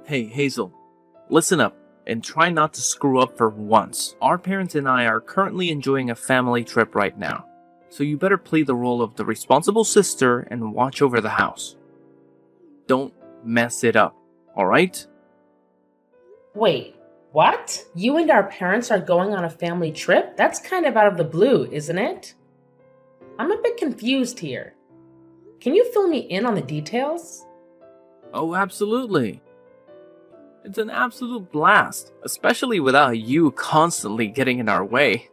Hey, Hazel, listen up and try not to screw up for once. Our parents and I are currently enjoying a family trip right now, so you better play the role of the responsible sister and watch over the house. Don't mess it up, alright? Wait, what? You and our parents are going on a family trip? That's kind of out of the blue, isn't it? I'm a bit confused here. Can you fill me in on the details? Oh, absolutely. It's an absolute blast, especially without you constantly getting in our way.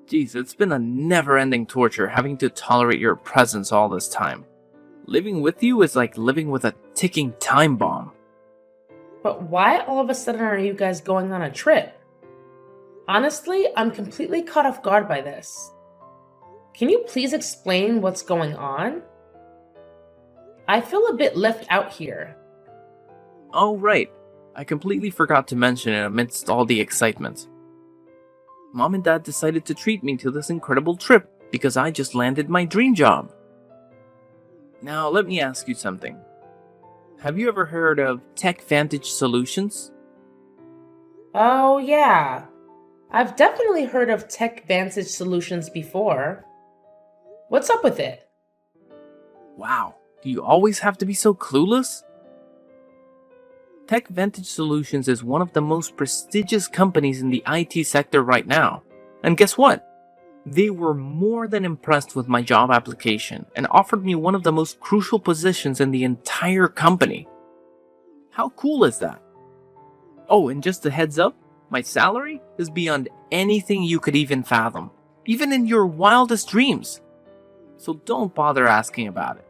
Jeez, it's been a never-ending torture having to tolerate your presence all this time. Living with you is like living with a ticking time bomb. But why all of a sudden are you guys going on a trip? Honestly, I'm completely caught off guard by this. Can you please explain what's going on? I feel a bit left out here. Oh, right. I completely forgot to mention it amidst all the excitement. Mom and Dad decided to treat me to this incredible trip because I just landed my dream job. Now, let me ask you something. Have you ever heard of TechVantage Solutions? Oh, yeah. I've definitely heard of TechVantage Solutions before. What's up with it? Wow, do you always have to be so clueless? TechVantage Solutions is one of the most prestigious companies in the IT sector right now. And guess what? They were more than impressed with my job application and offered me one of the most crucial positions in the entire company. How cool is that? Oh, and just a heads up, my salary is beyond anything you could even fathom, even in your wildest dreams. So don't bother asking about it.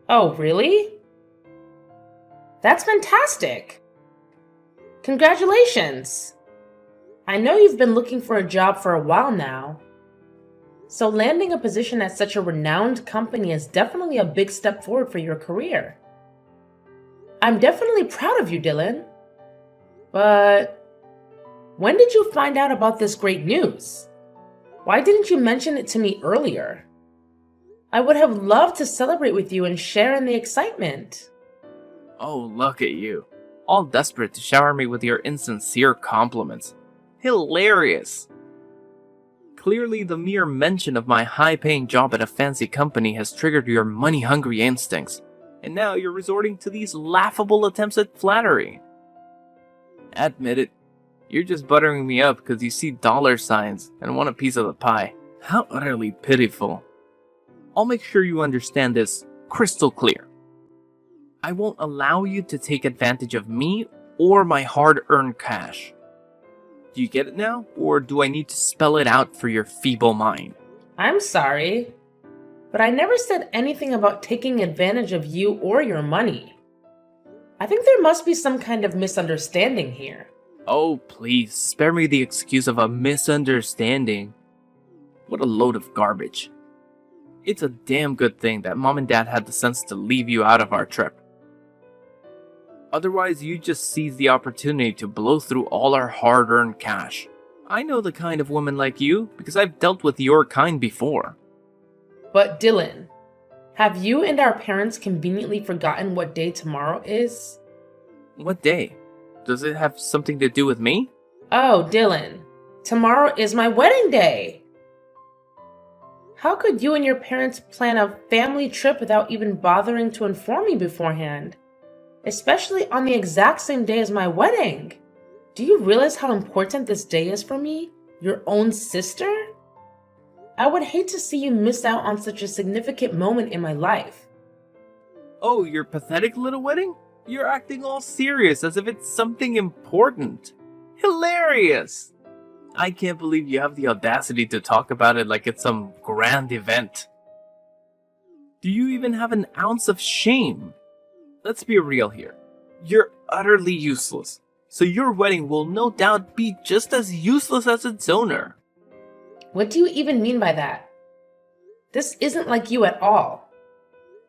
Oh, really? That's fantastic! Congratulations! I know you've been looking for a job for a while now. So landing a position at such a renowned company is definitely a big step forward for your career. I'm definitely proud of you, Dylan. But when did you find out about this great news? Why didn't you mention it to me earlier? I would have loved to celebrate with you and share in the excitement. Oh, look at you. All desperate to shower me with your insincere compliments. Hilarious! Clearly, the mere mention of my high-paying job at a fancy company has triggered your money-hungry instincts, and now you're resorting to these laughable attempts at flattery. Admit it, you're just buttering me up because you see dollar signs and want a piece of the pie. How utterly pitiful. I'll make sure you understand this crystal clear. I won't allow you to take advantage of me or my hard-earned cash. Do you get it now, or do I need to spell it out for your feeble mind? I'm sorry, but I never said anything about taking advantage of you or your money. I think there must be some kind of misunderstanding here. Oh, please, spare me the excuse of a misunderstanding. What a load of garbage. It's a damn good thing that Mom and Dad had the sense to leave you out of our trip. Otherwise, you just seize the opportunity to blow through all our hard-earned cash. I know the kind of woman like you because I've dealt with your kind before. But Dylan, have you and our parents conveniently forgotten what day tomorrow is? What day? Does it have something to do with me? Oh, Dylan, tomorrow is my wedding day! How could you and your parents plan a family trip without even bothering to inform me beforehand? Especially on the exact same day as my wedding. Do you realize how important this day is for me? Your own sister? I would hate to see you miss out on such a significant moment in my life. Oh, your pathetic little wedding? You're acting all serious as if it's something important. Hilarious! I can't believe you have the audacity to talk about it like it's some grand event. Do you even have an ounce of shame? Let's be real here. You're utterly useless, so your wedding will no doubt be just as useless as its owner. What do you even mean by that? This isn't like you at all.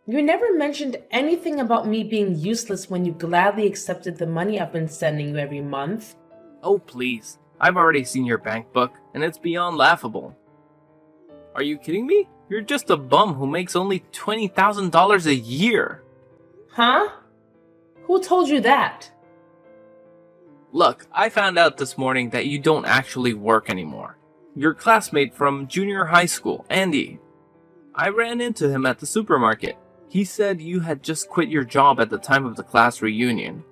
You never mentioned anything about me being useless when you gladly accepted the money I've been sending you every month. Oh please, I've already seen your bank book, and it's beyond laughable. Are you kidding me? You're just a bum who makes only $20,000 a year. Huh? Who told you that? Look, I found out this morning that you don't actually work anymore. Your classmate from junior high school, Andy. I ran into him at the supermarket. He said you had just quit your job at the time of the class reunion.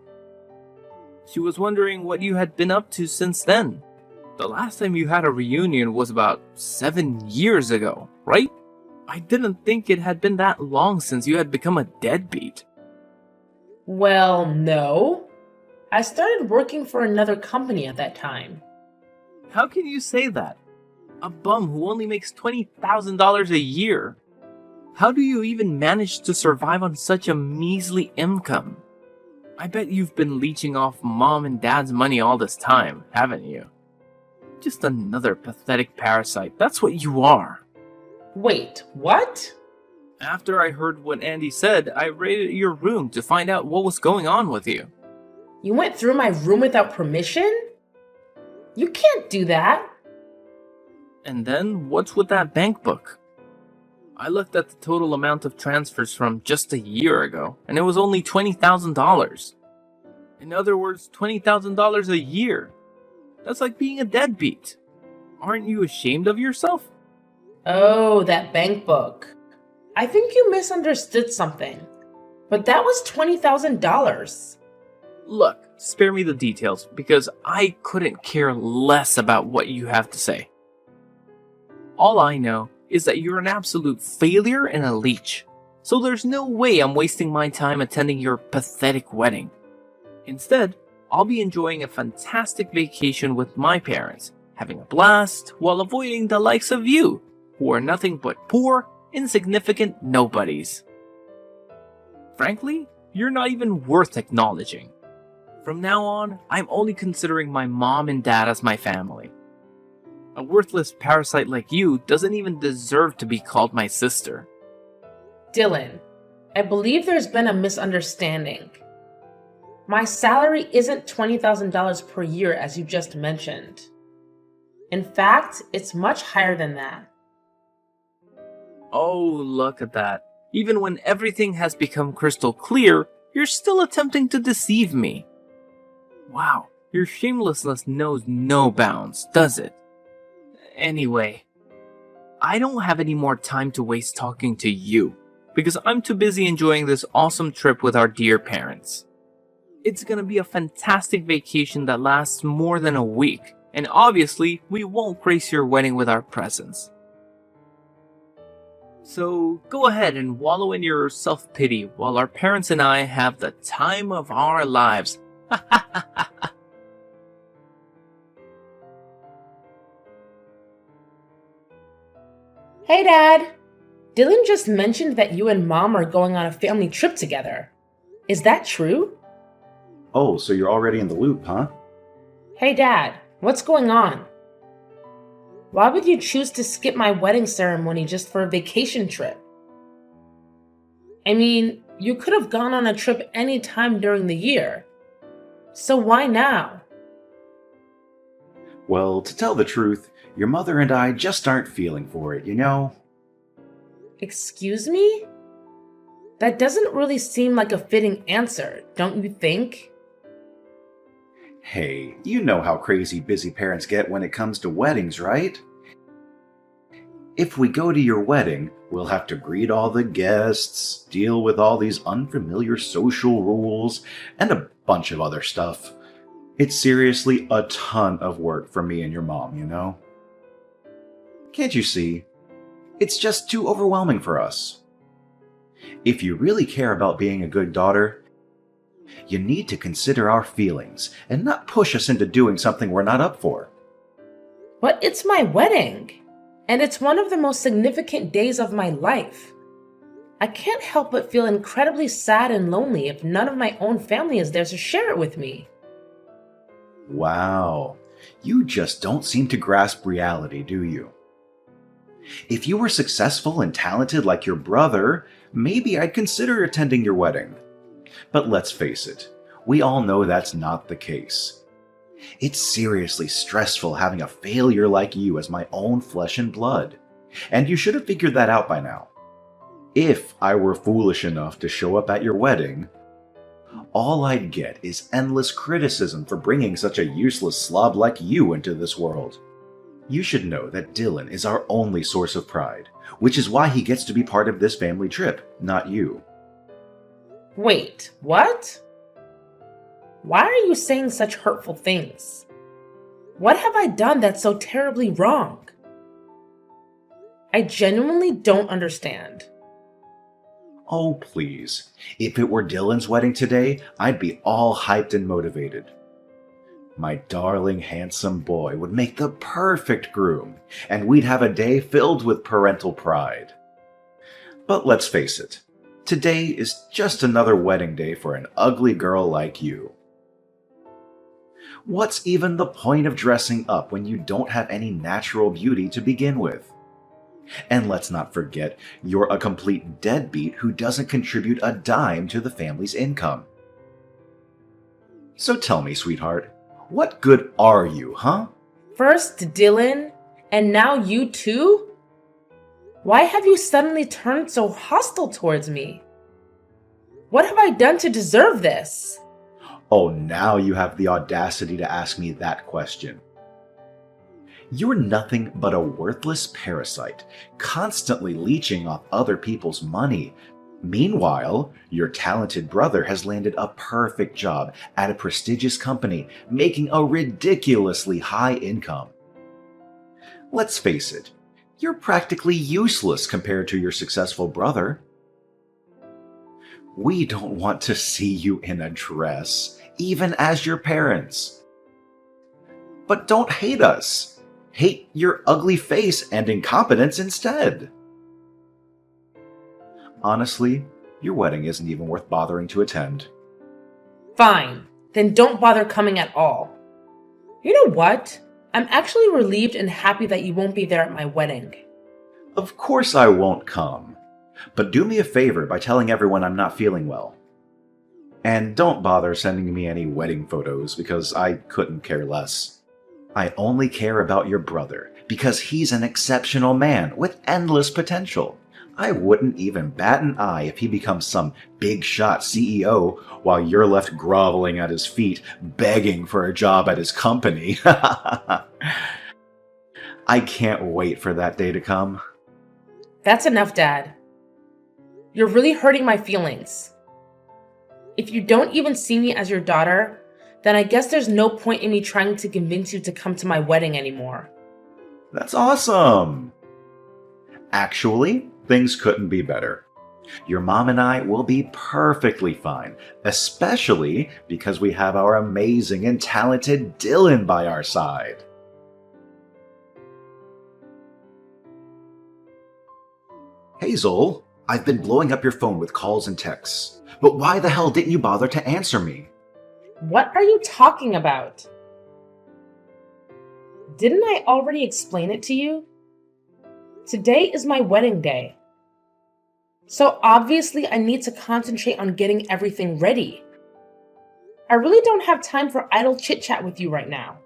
She was wondering what you had been up to since then. The last time you had a reunion was about 7 years ago, right? I didn't think it had been that long since you had become a deadbeat. Well, no. I started working for another company at that time. How can you say that? A bum who only makes $20,000 a year. How do you even manage to survive on such a measly income? I bet you've been leeching off mom and dad's money all this time, haven't you? Just another pathetic parasite, that's what you are. Wait, what? After I heard what Andy said, I raided your room to find out what was going on with you. You went through my room without permission? You can't do that. And then, what's with that bank book? I looked at the total amount of transfers from just a year ago, and it was only $20,000. In other words, $20,000 a year. That's like being a deadbeat. Aren't you ashamed of yourself? Oh, that bank book. I think you misunderstood something. But that was $20,000. Look, spare me the details, because I couldn't care less about what you have to say. All I know is that you're an absolute failure and a leech. So there's no way I'm wasting my time attending your pathetic wedding. Instead, I'll be enjoying a fantastic vacation with my parents, having a blast while avoiding the likes of you, who are nothing but poor, insignificant nobodies. Frankly, you're not even worth acknowledging. From now on, I'm only considering my mom and dad as my family. A worthless parasite like you doesn't even deserve to be called my sister. Dylan, I believe there's been a misunderstanding. My salary isn't $20,000 per year as you just mentioned. In fact, it's much higher than that. Oh, look at that. Even when everything has become crystal clear, you're still attempting to deceive me. Wow, your shamelessness knows no bounds, does it? Anyway, I don't have any more time to waste talking to you, because I'm too busy enjoying this awesome trip with our dear parents. It's gonna be a fantastic vacation that lasts more than a week, and obviously, we won't grace your wedding with our presence. So, go ahead and wallow in your self-pity while our parents and I have the time of our lives. Hey, Dad. Dylan just mentioned that you and Mom are going on a family trip together. Is that true? Oh, so you're already in the loop, huh? Hey, Dad. What's going on? Why would you choose to skip my wedding ceremony just for a vacation trip? I mean, you could have gone on a trip any time during the year. So why now? Well, to tell the truth, your mother and I just aren't feeling for it, you know? Excuse me? That doesn't really seem like a fitting answer, don't you think? Hey, you know how crazy busy parents get when it comes to weddings, right? If we go to your wedding, we'll have to greet all the guests, deal with all these unfamiliar social rules, and a bunch of other stuff. It's seriously a ton of work for me and your mom, you know? Can't you see? It's just too overwhelming for us. If you really care about being a good daughter, you need to consider our feelings and not push us into doing something we're not up for. But it's my wedding, and it's one of the most significant days of my life. I can't help but feel incredibly sad and lonely if none of my own family is there to share it with me. Wow, you just don't seem to grasp reality, do you? If you were successful and talented like your brother, maybe I'd consider attending your wedding. But let's face it, we all know that's not the case. It's seriously stressful having a failure like you as my own flesh and blood, and you should have figured that out by now. If I were foolish enough to show up at your wedding, all I'd get is endless criticism for bringing such a useless slob like you into this world. You should know that Dylan is our only source of pride, which is why he gets to be part of this family trip, not you. Wait, what? Why are you saying such hurtful things? What have I done that's so terribly wrong? I genuinely don't understand. Oh, please. If it were Dylan's wedding today, I'd be all hyped and motivated. My darling, handsome boy would make the perfect groom, and we'd have a day filled with parental pride. But let's face it, today is just another wedding day for an ugly girl like you. What's even the point of dressing up when you don't have any natural beauty to begin with? And let's not forget, you're a complete deadbeat who doesn't contribute a dime to the family's income. So tell me, sweetheart, what good are you, huh? First Dylan, and now you too? Why have you suddenly turned so hostile towards me? What have I done to deserve this? Oh, now you have the audacity to ask me that question. You're nothing but a worthless parasite, constantly leeching off other people's money. Meanwhile, your talented brother has landed a perfect job at a prestigious company, making a ridiculously high income. Let's face it, you're practically useless compared to your successful brother. We don't want to see you in a dress, even as your parents. But don't hate us. Hate your ugly face and incompetence instead. Honestly, your wedding isn't even worth bothering to attend. Fine, then don't bother coming at all. You know what? I'm actually relieved and happy that you won't be there at my wedding. Of course I won't come. But do me a favor by telling everyone I'm not feeling well. And don't bother sending me any wedding photos because I couldn't care less. I only care about your brother because he's an exceptional man with endless potential. I wouldn't even bat an eye if he becomes some big shot CEO while you're left groveling at his feet, begging for a job at his company. I can't wait for that day to come. That's enough, Dad. You're really hurting my feelings. If you don't even see me as your daughter, then I guess there's no point in me trying to convince you to come to my wedding anymore. That's awesome! Actually, things couldn't be better. Your mom and I will be perfectly fine, especially because we have our amazing and talented Dylan by our side. Hazel, I've been blowing up your phone with calls and texts, but why the hell didn't you bother to answer me? What are you talking about? Didn't I already explain it to you? Today is my wedding day. So obviously I need to concentrate on getting everything ready. I really don't have time for idle chit-chat with you right now.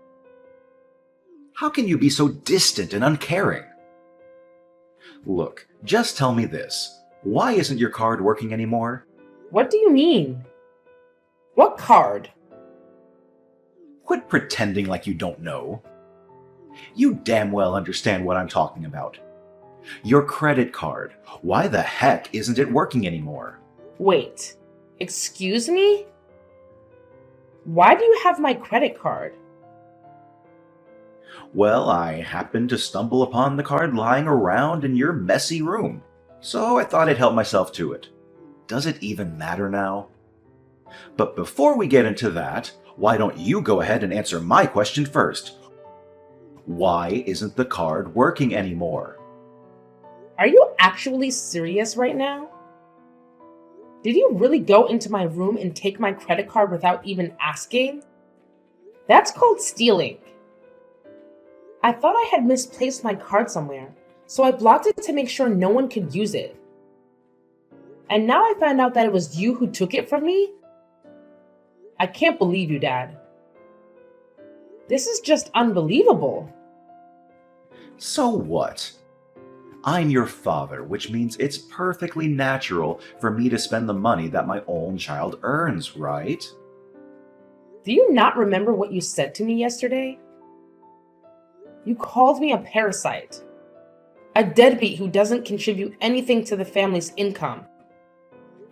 How can you be so distant and uncaring? Look, just tell me this. Why isn't your card working anymore? What do you mean? What card? Quit pretending like you don't know. You damn well understand what I'm talking about. Your credit card. Why the heck isn't it working anymore? Wait, excuse me? Why do you have my credit card? Well, I happened to stumble upon the card lying around in your messy room, so I thought I'd help myself to it. Does it even matter now? But before we get into that, why don't you go ahead and answer my question first? Why isn't the card working anymore? Are you actually serious right now? Did you really go into my room and take my credit card without even asking? That's called stealing. I thought I had misplaced my card somewhere, so I blocked it to make sure no one could use it. And now I found out that it was you who took it from me? I can't believe you, Dad. This is just unbelievable. So what? I'm your father, which means it's perfectly natural for me to spend the money that my own child earns, right? Do you not remember what you said to me yesterday? You called me a parasite, a deadbeat who doesn't contribute anything to the family's income.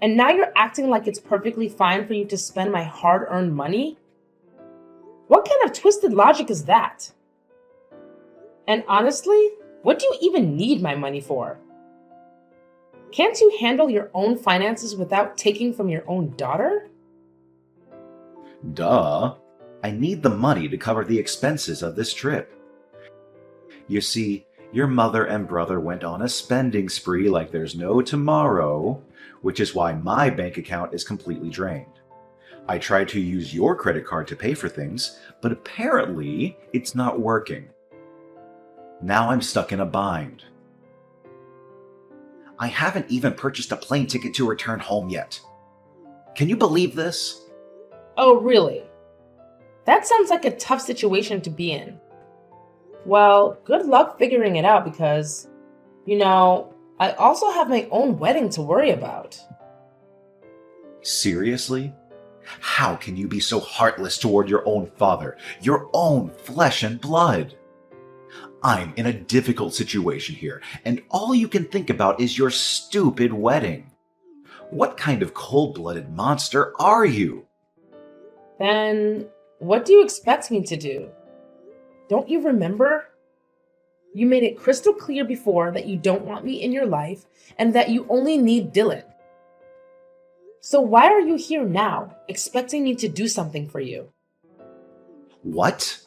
And now you're acting like it's perfectly fine for you to spend my hard-earned money? What kind of twisted logic is that? And honestly, what do you even need my money for? Can't you handle your own finances without taking from your own daughter? Duh. I need the money to cover the expenses of this trip. You see, your mother and brother went on a spending spree like there's no tomorrow, which is why my bank account is completely drained. I tried to use your credit card to pay for things, but apparently it's not working. Now I'm stuck in a bind. I haven't even purchased a plane ticket to return home yet. Can you believe this? Oh, really? That sounds like a tough situation to be in. Well, good luck figuring it out because, I also have my own wedding to worry about. Seriously? How can you be so heartless toward your own father, your own flesh and blood? I'm in a difficult situation here, and all you can think about is your stupid wedding. What kind of cold-blooded monster are you? Then, what do you expect me to do? Don't you remember? You made it crystal clear before that you don't want me in your life and that you only need Dylan. So why are you here now, expecting me to do something for you? What?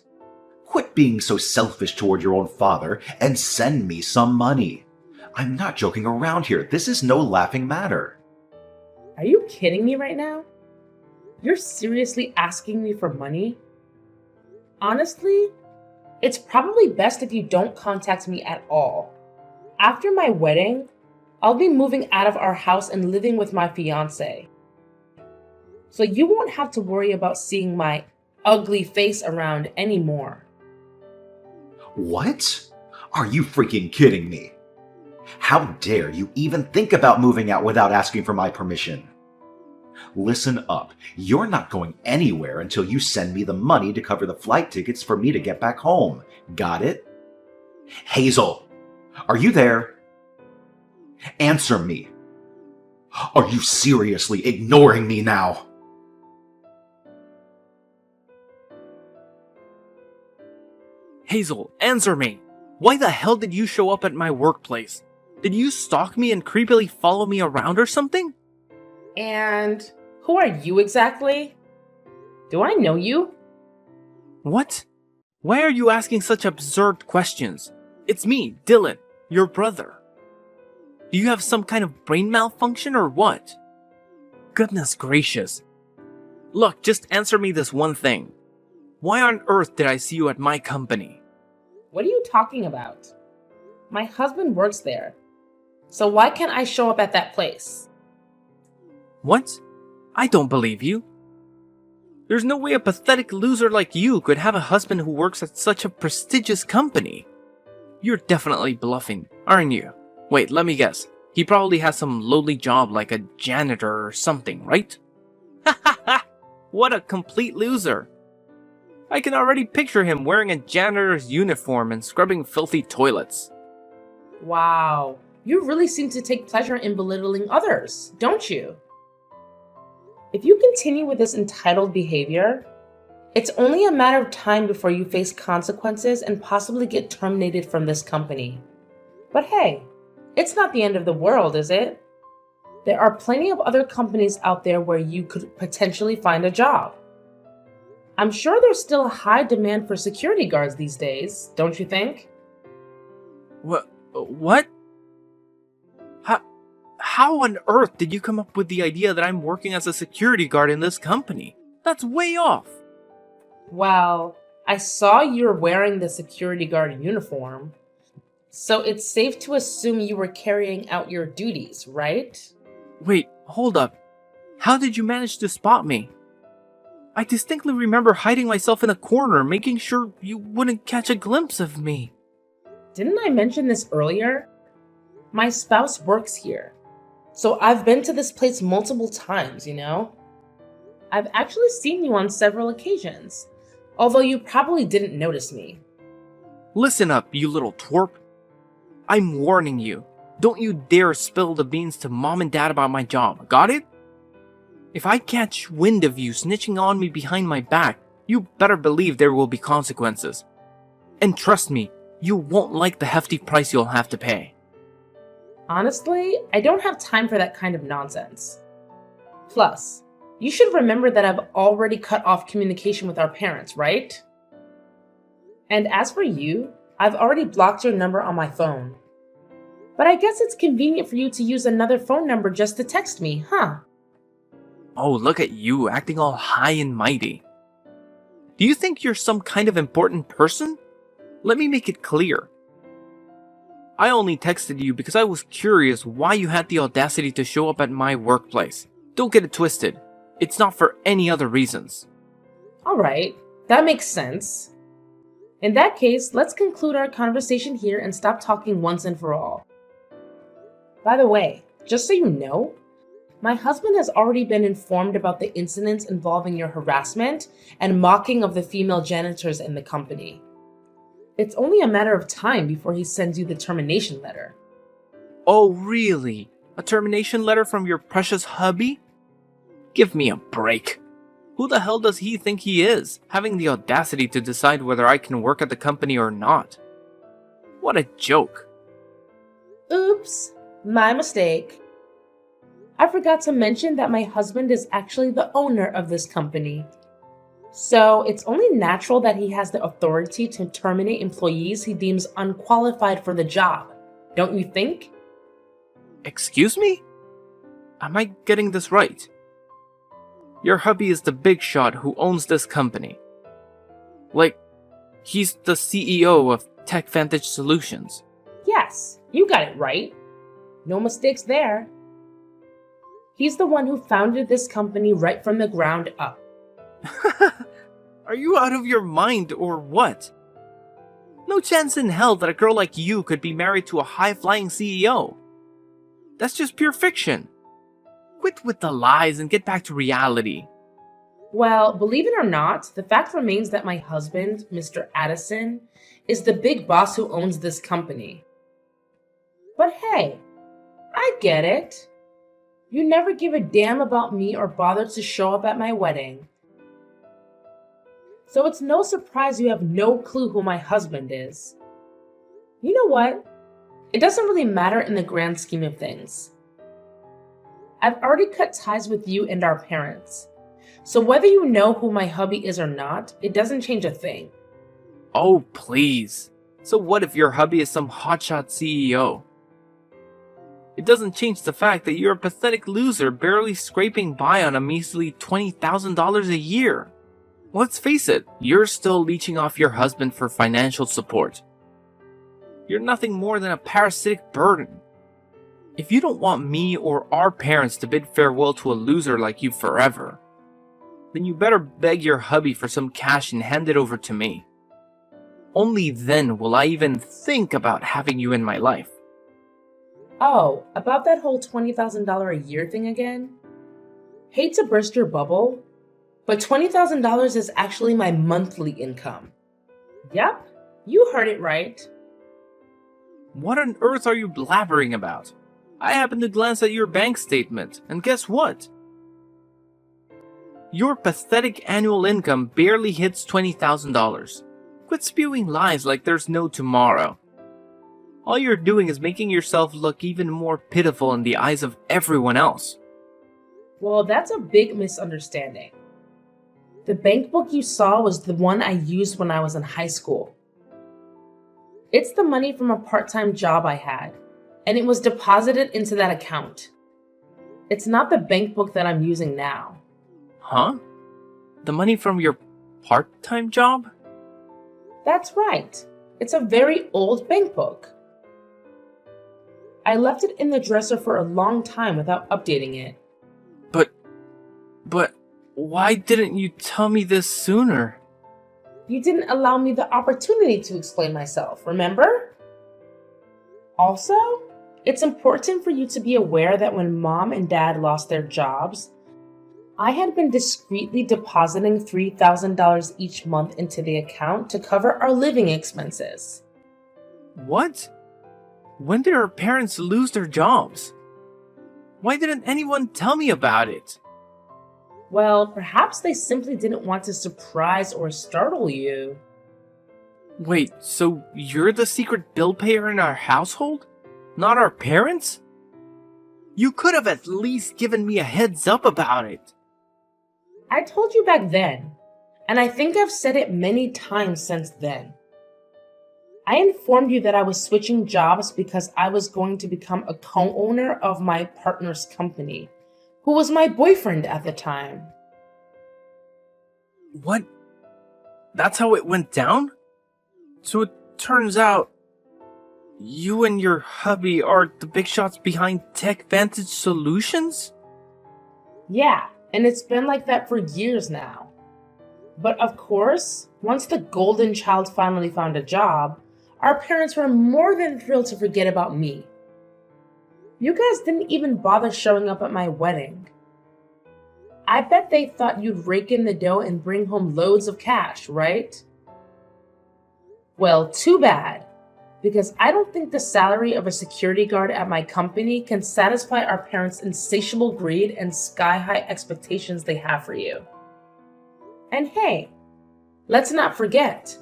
Quit being so selfish toward your own father and send me some money. I'm not joking around here. This is no laughing matter. Are you kidding me right now? You're seriously asking me for money? Honestly, it's probably best if you don't contact me at all. After my wedding, I'll be moving out of our house and living with my fiance. So you won't have to worry about seeing my ugly face around anymore. What? Are you freaking kidding me? How dare you even think about moving out without asking for my permission? Listen up. You're not going anywhere until you send me the money to cover the flight tickets for me to get back home. Got it? Hazel, are you there? Answer me. Are you seriously ignoring me now? Hazel, answer me! Why the hell did you show up at my workplace? Did you stalk me and creepily follow me around or something? And who are you exactly? Do I know you? What? Why are you asking such absurd questions? It's me, Dylan, your brother. Do you have some kind of brain malfunction or what? Goodness gracious. Look, just answer me this one thing. Why on earth did I see you at my company? What are you talking about? My husband works there. So why can't I show up at that place? What? I don't believe you. There's no way a pathetic loser like you could have a husband who works at such a prestigious company. You're definitely bluffing, aren't you? Wait, let me guess. He probably has some lowly job like a janitor or something, right? Ha ha ha! What a complete loser! I can already picture him wearing a janitor's uniform and scrubbing filthy toilets. Wow, you really seem to take pleasure in belittling others, don't you? If you continue with this entitled behavior, it's only a matter of time before you face consequences and possibly get terminated from this company. But hey, it's not the end of the world, is it? There are plenty of other companies out there where you could potentially find a job. I'm sure there's still a high demand for security guards these days, don't you think? What? How on earth did you come up with the idea that I'm working as a security guard in this company? That's way off. Well, I saw you're wearing the security guard uniform, so it's safe to assume you were carrying out your duties, right? Wait, hold up. How did you manage to spot me? I distinctly remember hiding myself in a corner, making sure you wouldn't catch a glimpse of me. Didn't I mention this earlier? My spouse works here, so I've been to this place multiple times, you know? I've actually seen you on several occasions, although you probably didn't notice me. Listen up, you little twerp. I'm warning you. Don't you dare spill the beans to mom and dad about my job, got it? If I catch wind of you snitching on me behind my back, you better believe there will be consequences. And trust me, you won't like the hefty price you'll have to pay. Honestly, I don't have time for that kind of nonsense. Plus, you should remember that I've already cut off communication with our parents, right? And as for you, I've already blocked your number on my phone. But I guess it's convenient for you to use another phone number just to text me, huh? Oh, look at you, acting all high and mighty. Do you think you're some kind of important person? Let me make it clear. I only texted you because I was curious why you had the audacity to show up at my workplace. Don't get it twisted. It's not for any other reasons. Alright, that makes sense. In that case, let's conclude our conversation here and stop talking once and for all. By the way, just so you know, my husband has already been informed about the incidents involving your harassment and mocking of the female janitors in the company. It's only a matter of time before he sends you the termination letter. Oh, really? A termination letter from your precious hubby? Give me a break. Who the hell does he think he is, having the audacity to decide whether I can work at the company or not? What a joke. Oops, my mistake. I forgot to mention that my husband is actually the owner of this company. So it's only natural that he has the authority to terminate employees he deems unqualified for the job, don't you think? Excuse me? Am I getting this right? Your hubby is the big shot who owns this company. Like, he's the CEO of TechVantage Solutions. Yes, you got it right. No mistakes there. He's the one who founded this company right from the ground up. Are you out of your mind or what? No chance in hell that a girl like you could be married to a high-flying CEO. That's just pure fiction. Quit with the lies and get back to reality. Well, believe it or not, the fact remains that my husband, Mr. Addison, is the big boss who owns this company. But hey, I get it. You never give a damn about me or bother to show up at my wedding. So it's no surprise you have no clue who my husband is. You know what? It doesn't really matter in the grand scheme of things. I've already cut ties with you and our parents. So whether you know who my hubby is or not, it doesn't change a thing. Oh, please. So what if your hubby is some hotshot CEO? It doesn't change the fact that you're a pathetic loser barely scraping by on a measly $20,000 a year. Let's face it, you're still leeching off your husband for financial support. You're nothing more than a parasitic burden. If you don't want me or our parents to bid farewell to a loser like you forever, then you better beg your hubby for some cash and hand it over to me. Only then will I even think about having you in my life. Oh, about that whole $20,000 a year thing again? Hate to burst your bubble, but $20,000 is actually my monthly income. Yep, you heard it right. What on earth are you blabbering about? I happened to glance at your bank statement, and guess what? Your pathetic annual income barely hits $20,000. Quit spewing lies like there's no tomorrow. All you're doing is making yourself look even more pitiful in the eyes of everyone else. Well, that's a big misunderstanding. The bank book you saw was the one I used when I was in high school. It's the money from a part-time job I had, and it was deposited into that account. It's not the bank book that I'm using now. Huh? The money from your part-time job? That's right. It's a very old bank book. I left it in the dresser for a long time without updating it. But, why didn't you tell me this sooner? You didn't allow me the opportunity to explain myself, remember? Also, It's important for you to be aware that when mom and dad lost their jobs, I had been discreetly depositing $3,000 each month into the account to cover our living expenses. What? When did our parents lose their jobs? Why didn't anyone tell me about it? Well, perhaps they simply didn't want to surprise or startle you. Wait, so you're the secret bill payer in our household? Not our parents? You could have at least given me a heads up about it. I told you back then, and I think I've said it many times since then. I informed you that I was switching jobs because I was going to become a co-owner of my partner's company, who was my boyfriend at the time. What? That's how it went down? So it turns out you and your hubby are the big shots behind Tech Vantage Solutions? Yeah, and it's been like that for years now. But of course, once the golden child finally found a job, our parents were more than thrilled to forget about me. You guys didn't even bother showing up at my wedding. I bet they thought you'd rake in the dough and bring home loads of cash, right? Well, too bad, because I don't think the salary of a security guard at my company can satisfy our parents' insatiable greed and sky-high expectations they have for you. And hey, let's not forget,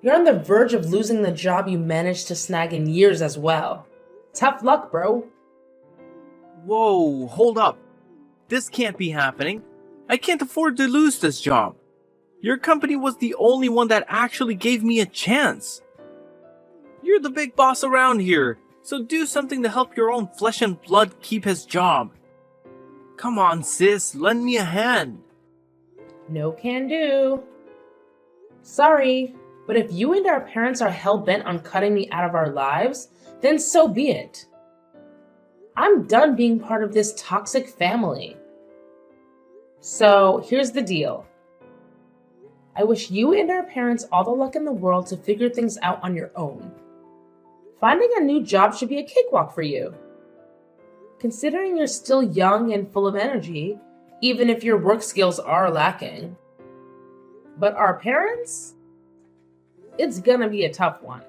you're on the verge of losing the job you managed to snag in years as well. Tough luck, bro. Whoa, hold up. This can't be happening. I can't afford to lose this job. Your company was the only one that actually gave me a chance. You're the big boss around here, so do something to help your own flesh and blood keep his job. Come on, sis, lend me a hand. No can do. Sorry, but if you and our parents are hell-bent on cutting me out of our lives, then so be it. I'm done being part of this toxic family. So here's the deal. I wish you and our parents all the luck in the world to figure things out on your own. Finding a new job should be a cakewalk for you. Considering you're still young and full of energy, even if your work skills are lacking. But our parents? It's gonna be a tough one.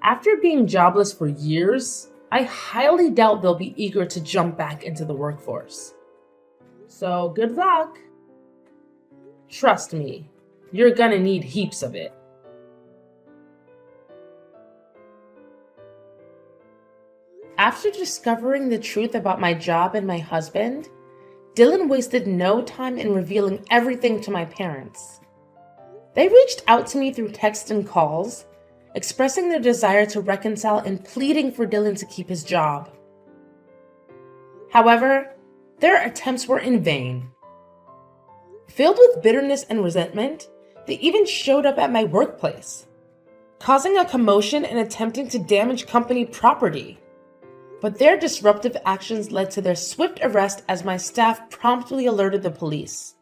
After being jobless for years, I highly doubt they'll be eager to jump back into the workforce. So good luck. Trust me, you're gonna need heaps of it. After discovering the truth about my job and my husband, Dylan wasted no time in revealing everything to my parents. They reached out to me through text and calls, expressing their desire to reconcile and pleading for Dylan to keep his job. However, their attempts were in vain. Filled with bitterness and resentment, they even showed up at my workplace, causing a commotion and attempting to damage company property. But their disruptive actions led to their swift arrest as my staff promptly alerted the police.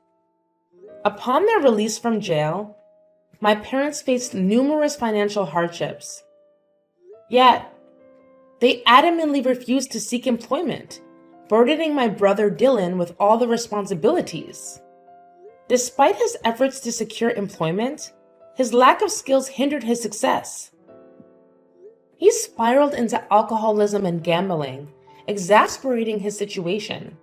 Upon their release from jail, my parents faced numerous financial hardships. Yet, they adamantly refused to seek employment, burdening my brother Dylan with all the responsibilities. Despite his efforts to secure employment, his lack of skills hindered his success. He spiraled into alcoholism and gambling, exasperating his situation.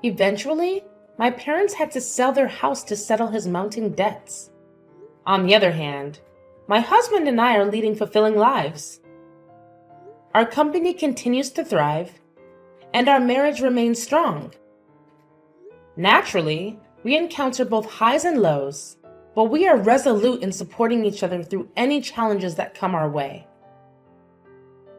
Eventually, my parents had to sell their house to settle his mounting debts. On the other hand, my husband and I are leading fulfilling lives. Our company continues to thrive, and our marriage remains strong. Naturally, we encounter both highs and lows, but we are resolute in supporting each other through any challenges that come our way.